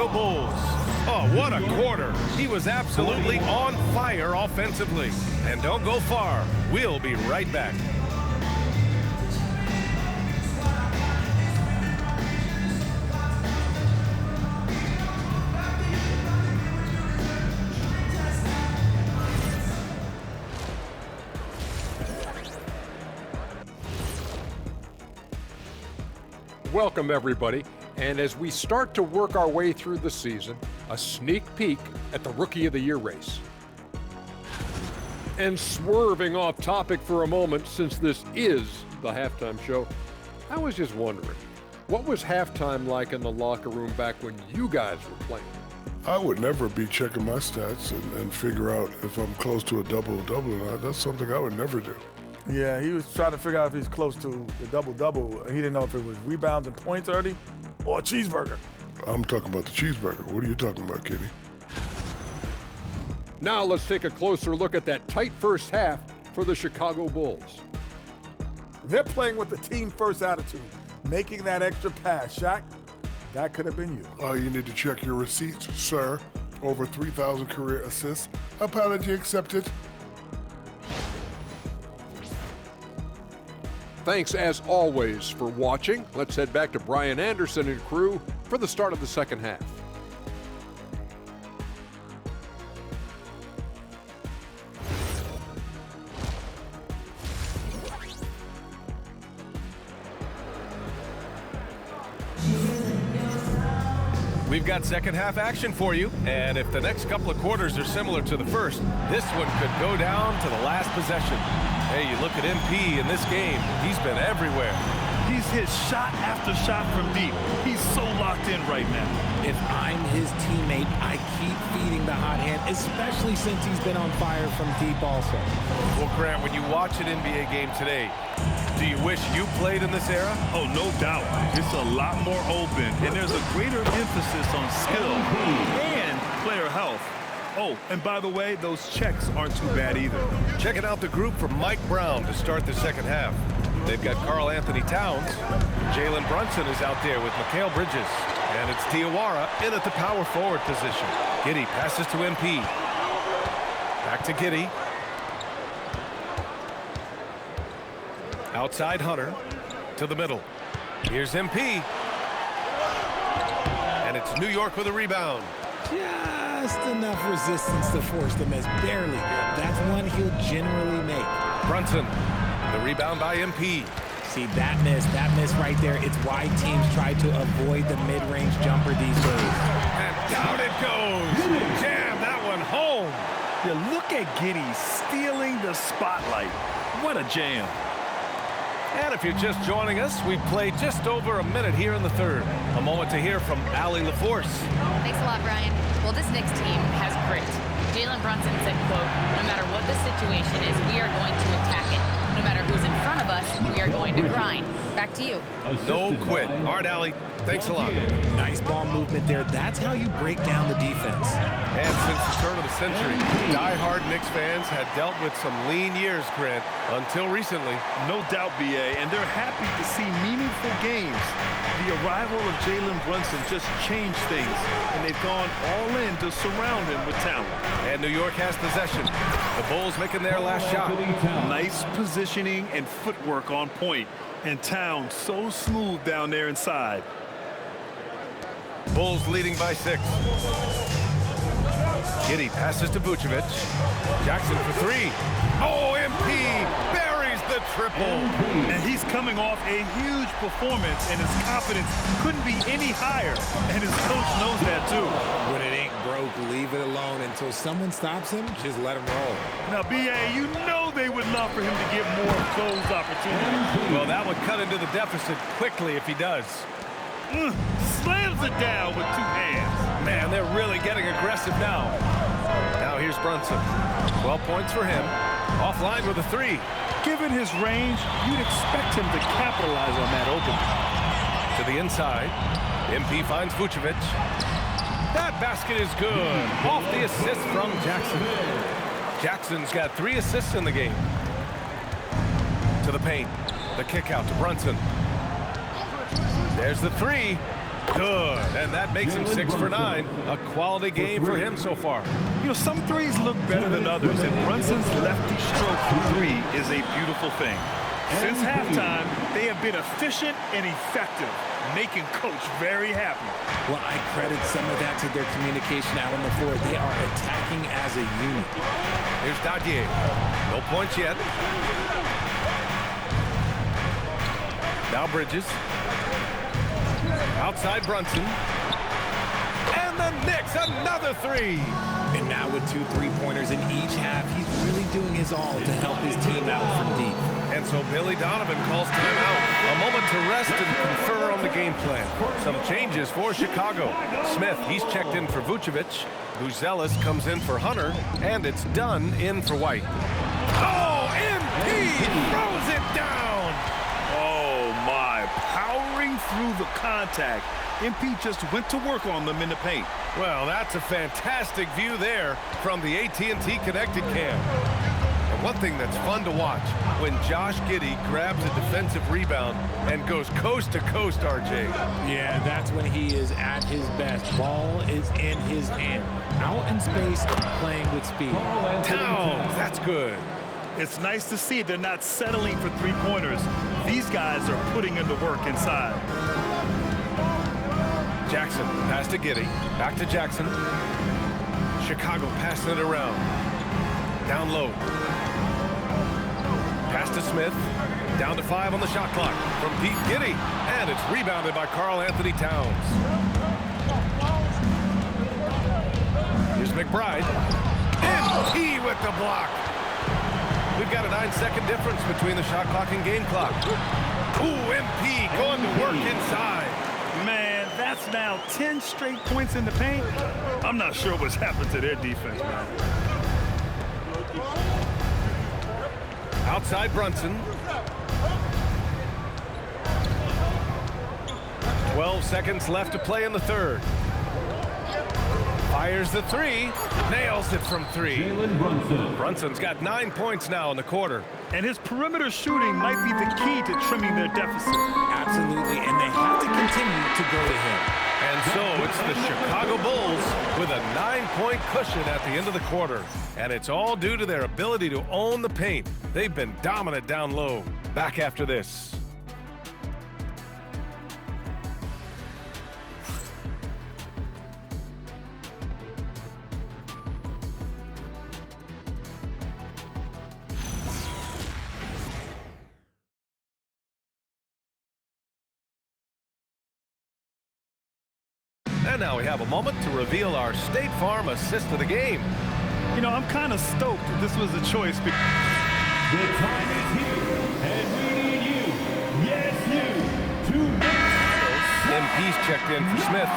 Chicago Bulls. Oh, what a quarter. He was absolutely on fire offensively. And don't go far. We'll be right back. Welcome, everybody. And as we start to work our way through the season, a sneak peek at the Rookie of the Year race. And swerving off topic for a moment, since this is the halftime show, I was just wondering, what was halftime like in the locker room back when you guys were playing? I would never be checking my stats and figure out if I'm close to a double-double or not. That's something I would never do. Yeah, he was trying to figure out if he's close to the double-double. He didn't know if it was rebounds and points early or a cheeseburger. I'm talking about the cheeseburger. What are you talking about, Kitty? Now let's take a closer look at that tight first half for the Chicago Bulls. They're playing with the team-first attitude, making that extra pass. Shaq, that could have been you. Oh, you need to check your receipts, sir. Over 3,000 career assists. Apology accepted. Thanks, as always, for watching. Let's head back to Brian Anderson and crew for the start of the second half. We've got second half action for you, and if the next couple of quarters are similar to the first, this one could go down to the last possession. Hey, you look at MP in this game, he's been everywhere. He's hit shot after shot from deep. He's so locked in right now. If I'm his teammate, I keep feeding the hot hand, especially since he's been on fire from deep also. Well, Grant, when you watch an NBA game today, do you wish you played in this era? Oh, no doubt. It's a lot more open, and there's a greater emphasis on skill and player health. Oh, and by the way, those checks aren't too bad either. Checking out the group from Mike Brown to start the second half. They've got Karl Anthony Towns. Jalen Brunson is out there with Mikal Bridges. And it's Diawara in at the power forward position. Giddey passes to MP. Back to Giddey. Outside Hunter to the middle. Here's MP. And it's New York with a rebound. Just enough resistance to force the miss, barely. That's one he'll generally make. Brunson, the rebound by MP. See, that miss right there, it's why teams try to avoid the mid-range jumper these days. And down it goes. Jam that one home. Yeah, look at Giddey stealing the spotlight. What a jam. And if you're just joining us, we've played just over a minute here in the third. A moment to hear from Allie LaForce. Thanks a lot, Brian. Well, this Knicks team has grit. Jalen Brunson said, quote, no matter what the situation is, we are going to attack it. No matter who's in front of us, we are going to grind. Back to you. No quit. All right, Allie. Thanks a lot. Nice ball movement there. That's how you break down the defense. And since the turn of the century, die-hard Knicks fans had dealt with some lean years, Grant, until recently. No doubt, BA, and they're happy to see meaningful games. The arrival of Jalen Brunson just changed things, and they've gone all in to surround him with talent. And New York has possession. The Bulls making their last shot. Nice positioning and footwork on point, and Towns so smooth down there inside. Bulls leading by 6. Giddey passes to Vucevic. Jackson for 3. Oh, MP buries the triple. And he's coming off a huge performance, and his confidence couldn't be any higher. And his coach knows that, too. When it ain't broke, leave it alone. Until someone stops him, just let him roll. Now, BA, you know they would love for him to get more of those opportunities. Well, that would cut into the deficit quickly if he does. Slams it down with 2 hands. Man, they're really getting aggressive now. Now here's Brunson. 12 points for him. Offline with a 3. Given his range, you'd expect him to capitalize on that opening. To the inside. MP finds Vucevic. That basket is good. Off the assist from Jackson. Jackson's got 3 assists in the game. To the paint. The kick out to Brunson. There's the 3. Good, and that makes him 6 for 9. A quality game for him so far. You know, some threes look better than others, and Brunson's lefty stroke for three is a beautiful thing. Since halftime, they have been efficient and effective, making Coach very happy. Well, I credit some of that to their communication out on the floor. They are attacking as a unit. Here's Dadier. No points yet. Now Bridges. Outside Brunson. And the Knicks, another three. And now with 2 3-pointers in each half, he's really doing his all to help his team out from deep. And so Billy Donovan calls timeout. A moment to rest and confer on the game plan. Some changes for Chicago. Smith, he's checked in for Vucevic. Buzelis comes in for Hunter. And it's Dunn in for White. Oh, MP throws it down. Oh, my. Powering through the contact. MP just went to work on them in the paint. Well, that's a fantastic view there from the AT&T Connected Cam. And one thing that's fun to watch, when Josh Giddey grabs a defensive rebound and goes coast to coast, RJ. Yeah, that's when he is at his best. Ball is in his hand. Out in space, playing with speed. Towns, that's good. It's nice to see they're not settling for three-pointers. These guys are putting in the work inside. Jackson, pass to Giddey. Back to Jackson. Chicago passing it around. Down low. Pass to Smith. Down to 5 on the shot clock from Pete Giddey. And it's rebounded by Karl Anthony Towns. Here's McBride. MP with the block. We've got a 9-second difference between the shot clock and game clock. Ooh, MP going to work inside. Man, that's now 10 straight points in the paint. I'm not sure what's happened to their defense, man. Outside Brunson. 12 seconds left to play in the third. Fires the three. Nails it from 3. Brunson's got 9 points now in the quarter. And his perimeter shooting might be the key to trimming their deficit. Absolutely, and they have to continue to go to him. And so it's the Chicago Bulls with a 9-point cushion at the end of the quarter. And it's all due to their ability to own the paint. They've been dominant down low. Back after this. And now we have a moment to reveal our State Farm assist of the game. You know, I'm kind of stoked that this was a choice. The time is here, and we need you. Yes, you. To MP's checked in for Smith.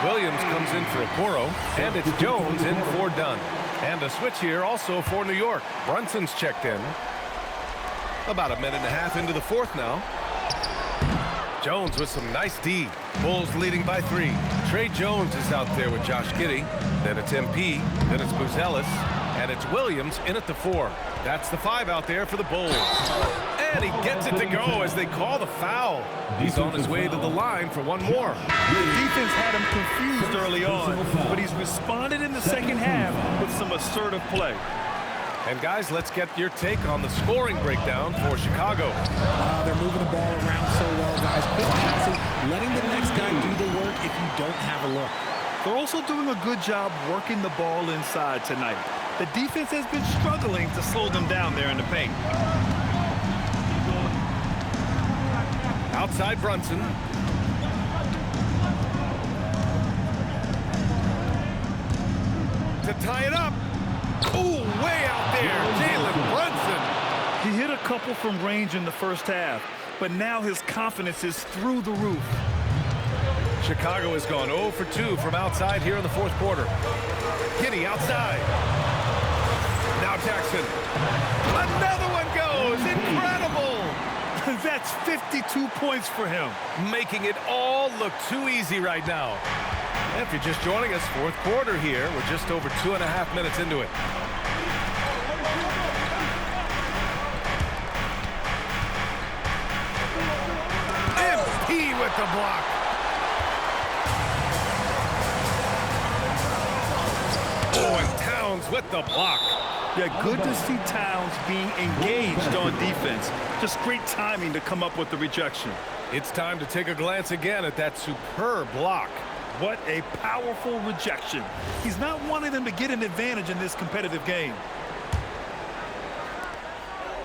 Williams comes in for Okoro. And it's Jones in for Dunn. And a switch here also for New York. Brunson's checked in. About a minute and a half into the fourth now. Jones with some nice D. Bulls leading by 3. Trey Jones is out there with Josh Giddey. Then it's MP. Then it's Buzelis. And it's Williams in at the 4. That's the 5 out there for the Bulls. And he gets it to go as they call the foul. He's on his way to the line for one more. The defense had him confused early on, but he's responded in the second half with some assertive play. And guys, let's get your take on the scoring breakdown for Chicago. They're moving the ball around so well, guys. Quick passing, letting the next guy do the work if you don't have a look. They're also doing a good job working the ball inside tonight. The defense has been struggling to slow them down there in the paint. Outside Brunson. To tie it up. Ooh, way out there, Jalen Brunson. He hit a couple from range in the first half, but now his confidence is through the roof. Chicago has gone 0 for 2 from outside here in the fourth quarter. Giddey outside. Now Jackson. Another one goes. Incredible. That's 52 points for him. Making it all look too easy right now. If you're just joining us, fourth quarter here. We're just over 2.5 minutes into it. MP with the block. with the block. Yeah, good to see Towns being engaged on defense. Just great timing to come up with the rejection. It's time to take a glance again at that superb block. What a powerful rejection. He's not wanting them to get an advantage in this competitive game.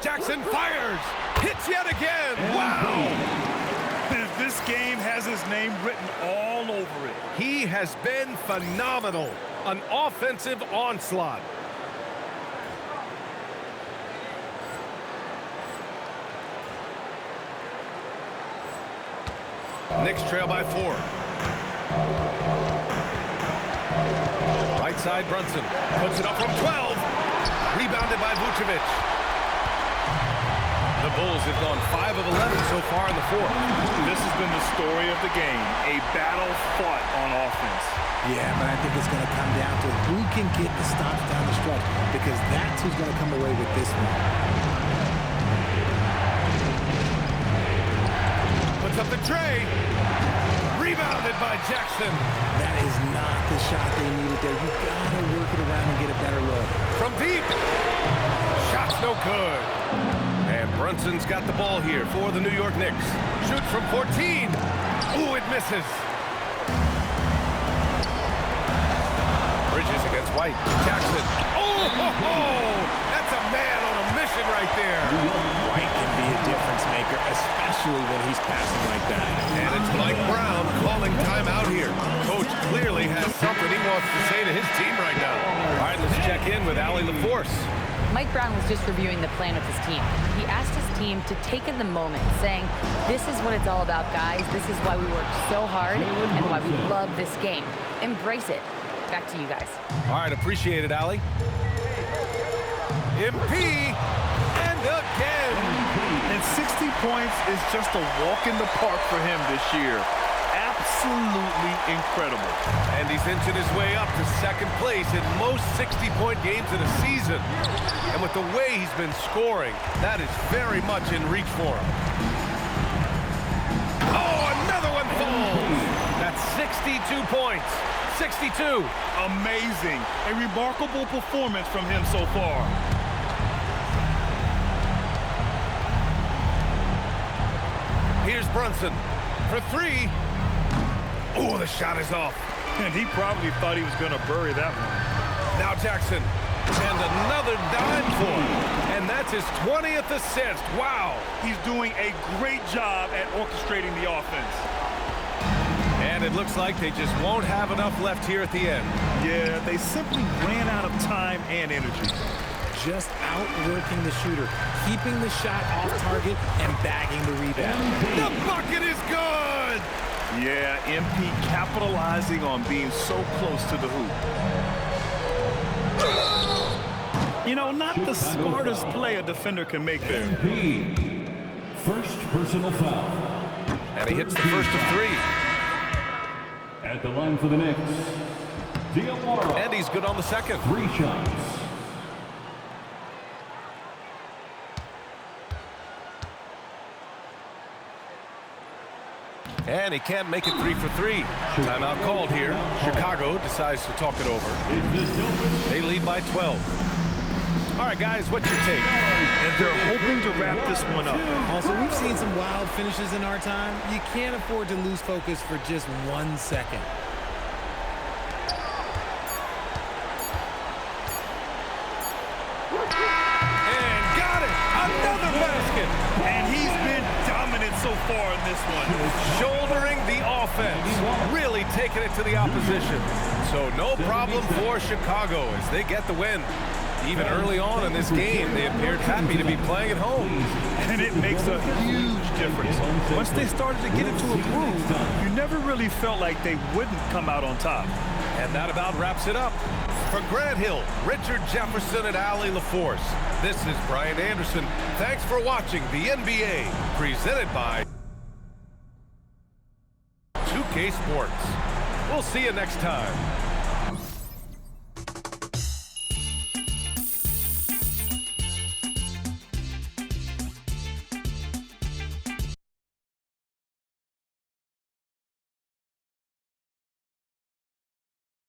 Jackson fires. Hits yet again. Wow. This game has his name written all over it. He has been phenomenal. An offensive onslaught. Knicks trail by 4. Right side, Brunson puts it up from 12. Rebounded by Vucevic. The Bulls have gone 5 of 11 so far in the fourth. This has been the story of the game, a battle fought on offense. Yeah, but I think it's going to come down to who can get the stops down the stretch, because that's who's going to come away with this one. Puts up the tray. Rebounded by Jackson. That is not the shot they needed there. You got to work it around and get a better look. From deep. Shot's no good. And Brunson's got the ball here for the New York Knicks. Shoots from 14. Ooh, it misses. Bridges against White. Jackson. Oh, that's a man on a mission right there. White can be a difference maker, especially when he's passing like that. And it's Mike Brown calling timeout here. Coach clearly has something he wants to say to his team right now. All right, let's check in with Allie LaForce. Mike Brown was just reviewing the plan with his team. He asked his team to take in the moment, saying, this is what it's all about, guys. This is why we worked so hard and why we love this game. Embrace it. Back to you guys. All right, appreciate it, Allie. MP, and again. And 60 points is just a walk in the park for him this year. Absolutely incredible. And he's inching his way up to second place in most 60-point games in a season. And with the way he's been scoring, that is very much in reach for him. Oh, another one falls. That's 62 points. 62. Amazing. A remarkable performance from him so far. Here's Brunson for 3. Oh, the shot is off. And he probably thought he was going to bury that one. Now Jackson. And another dime for him. And that's his 20th assist. Wow. He's doing a great job at orchestrating the offense. And it looks like they just won't have enough left here at the end. Yeah, they simply ran out of time and energy. Just outworking the shooter, keeping the shot off target, and bagging the rebound. The bucket is good! Yeah, MP capitalizing on being so close to the hoop. You know, not the smartest play a defender can make there. MP, first personal foul. And he hits the first of 3. At the line for the Knicks, Diawara. And he's good on the second. 3 shots. And he can't make it 3 for 3. Timeout called here. Chicago decides to talk it over. They lead by 12. All right, guys, what's your take? And they're hoping to wrap this one up. Also, we've seen some wild finishes in our time. You can't afford to lose focus for just 1 second. And got it! Another basket! And he's been dominant so far in this one. Shouldering the offense, really taking it to the opposition. So no problem for Chicago as they get the win. Even early on in this game, they appeared happy to be playing at home. And it makes a huge difference. Once they started to get into a groove, you never really felt like they wouldn't come out on top. And that about wraps it up. For Grant Hill, Richard Jefferson, and Allie LaForce, this is Brian Anderson. Thanks for watching the NBA, presented by 2K Sports. We'll see you next time.